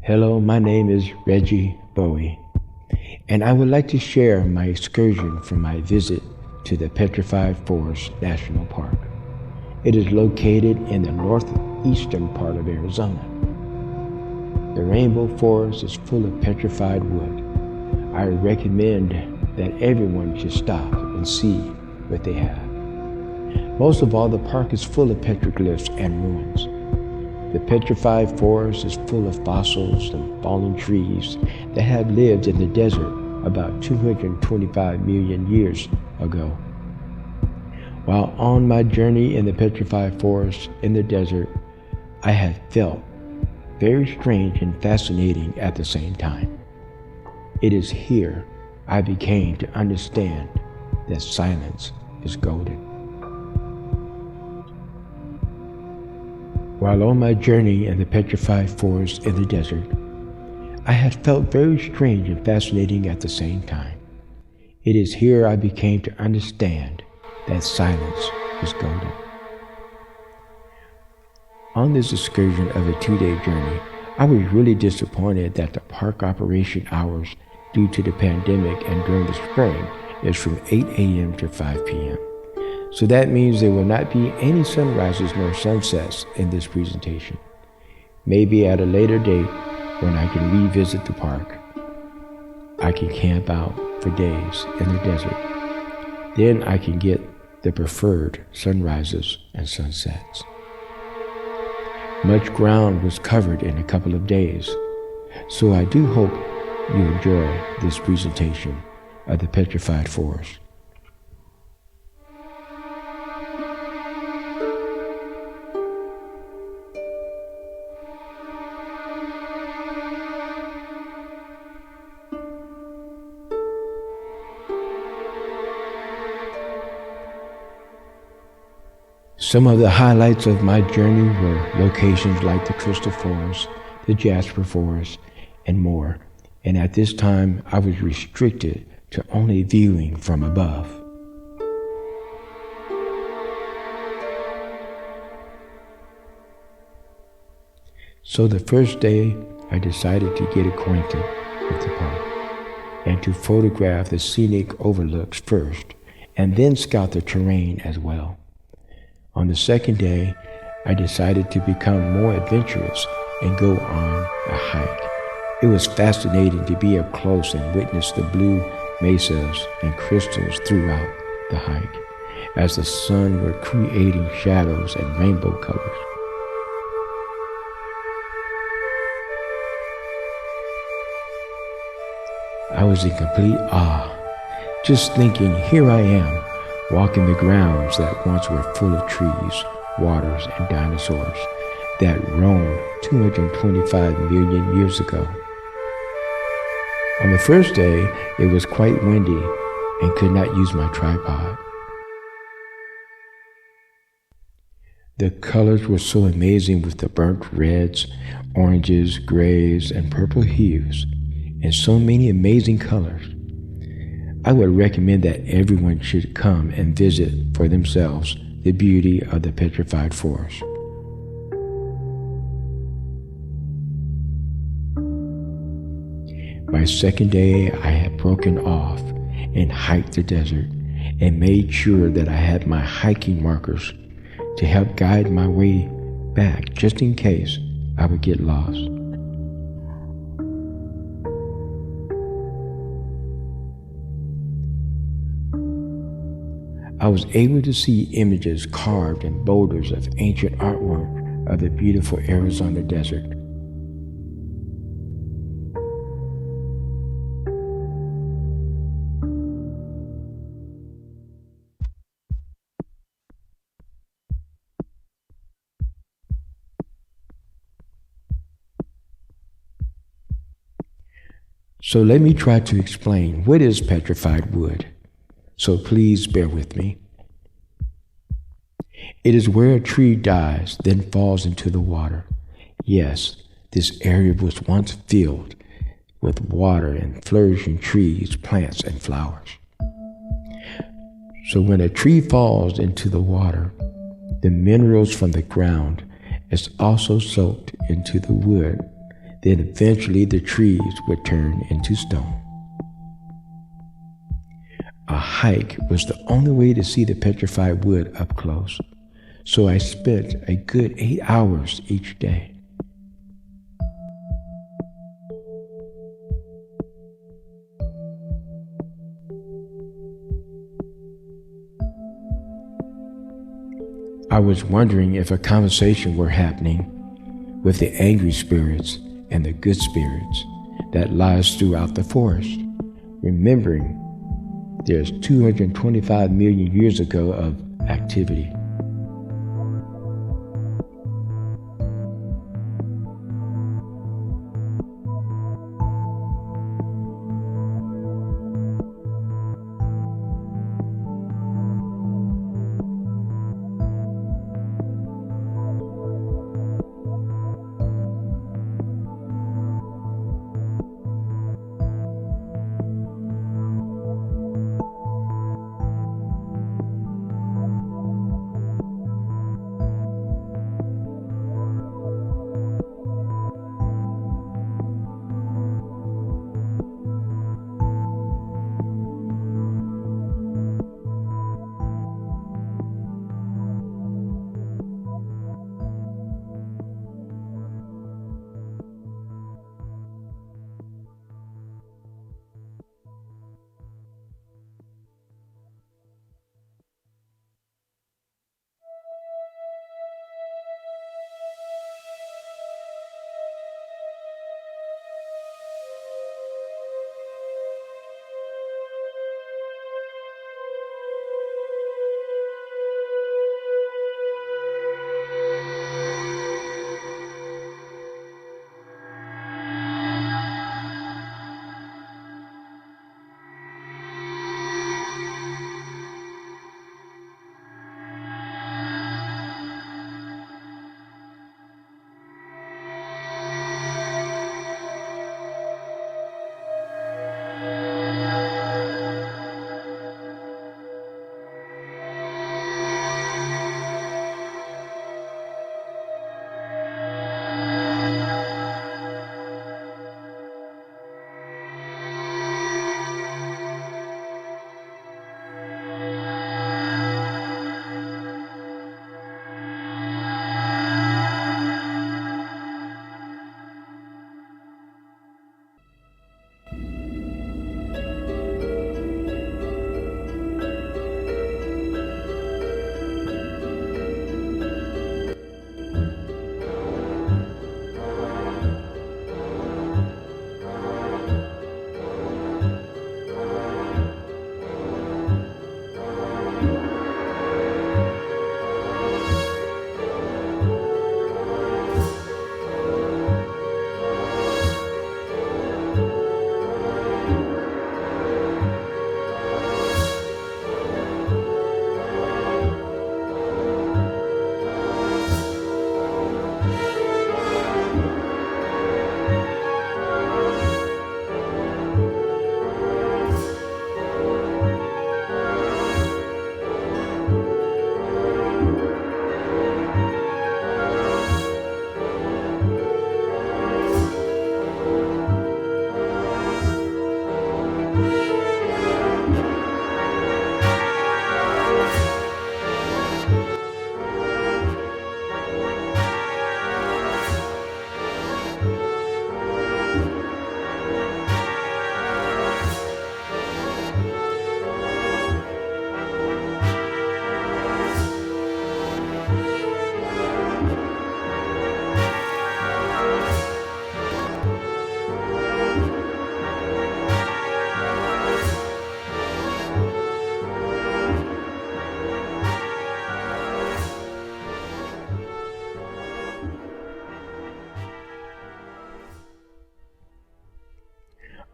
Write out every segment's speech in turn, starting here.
Hello, my name is Regi Bowie, and I would like to share my excursion from my visit to the Petrified Forest National Park. It is located in the northeastern part of Arizona. The rainbow forest is full of petrified wood. I recommend that everyone should stop and see what they have. Most of all, the park is full of petroglyphs and ruins. The petrified forest is full of fossils and fallen trees that have lived in the desert about 225 million years ago. While on my journey in the petrified forest in the desert, I have felt very strange and fascinating at the same time. It is here I became to understand that silence is golden. While on my journey in the petrified forest in the desert, I had felt very strange and fascinating at the same time. It is here I became to understand that silence is golden. On this excursion of a 2-day journey, I was really disappointed that the park operation hours due to the pandemic and during the spring is from 8 a.m. to 5 p.m. So that means there will not be any sunrises nor sunsets in this presentation. Maybe at a later date, when I can revisit the park, I can camp out for days in the desert. Then I can get the preferred sunrises and sunsets. Much ground was covered in a couple of days, so I do hope you enjoy this presentation of the Petrified Forest. Some of the highlights of my journey were locations like the Crystal Forest, the Jasper Forest, and more. And at this time, I was restricted to only viewing from above. So the first day, I decided to get acquainted with the park and to photograph the scenic overlooks first, and then scout the terrain as well. On the second day, I decided to become more adventurous and go on a hike. It was fascinating to be up close and witness the blue mesas and crystals throughout the hike, as the sun were creating shadows and rainbow colors. I was in complete awe, just thinking, here I am, walking the grounds that once were full of trees, waters, and dinosaurs that roamed 225 million years ago. On the first day, it was quite windy and could not use my tripod. The colors were so amazing with the burnt reds, oranges, grays, and purple hues, and so many amazing colors. I would recommend that everyone should come and visit for themselves the beauty of the petrified forest. My second day, I had broken off and hiked the desert and made sure that I had my hiking markers to help guide my way back just in case I would get lost. I was able to see images carved in boulders of ancient artwork of the beautiful Arizona desert. So let me try to explain what is petrified wood. So please bear with me. It is where a tree dies, then falls into the water. Yes, this area was once filled with water and flourishing trees, plants, and flowers. So when a tree falls into the water, the minerals from the ground is also soaked into the wood Then eventually the trees would turn into stone. A hike was the only way to see the petrified wood up close, so I spent a good 8 hours each day. I was wondering if a conversation were happening with the angry spirits and the good spirits that lies throughout the forest, remembering there's 225 million years ago of activity.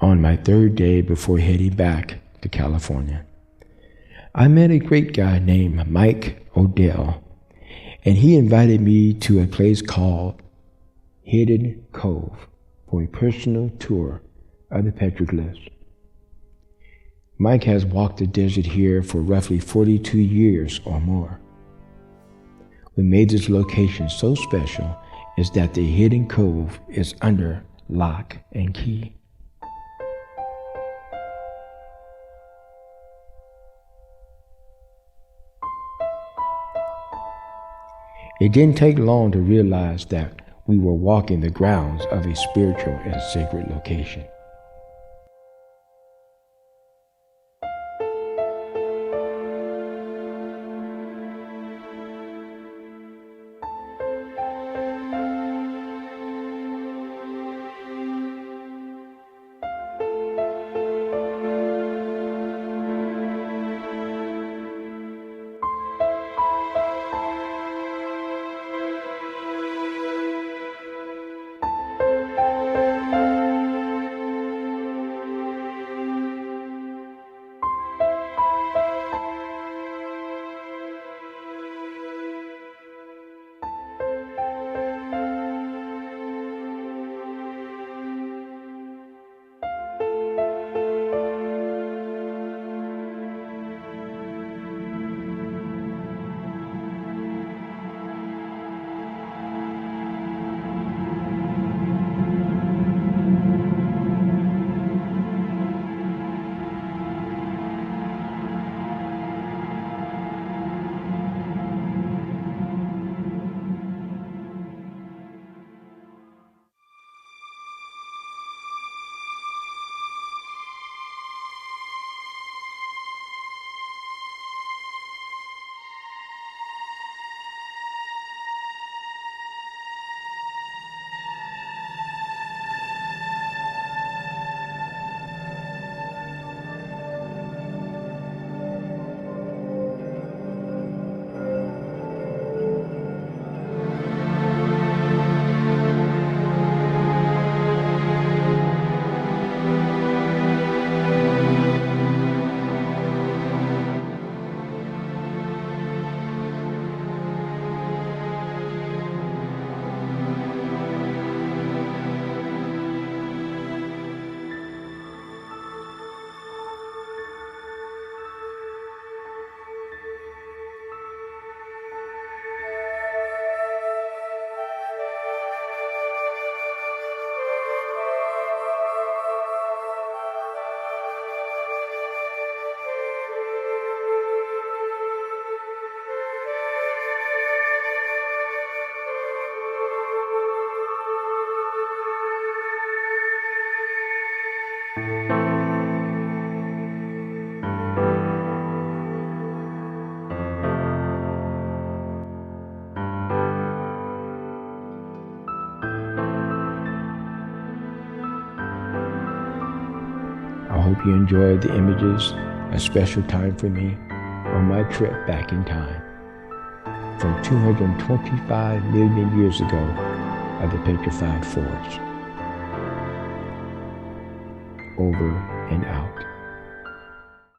On my third day before heading back to California, I met a great guy named Mike Odell, and he invited me to a place called Hidden Cove for a personal tour of the petroglyphs. Mike has walked the desert here for roughly 42 years or more. What made this location so special is that the Hidden Cove is under lock and key. It didn't take long to realize that we were walking the grounds of a spiritual and sacred location. I hope you enjoyed the images, a special time for me on my trip back in time from 225 million years ago of the Petrified Forest. Over and out.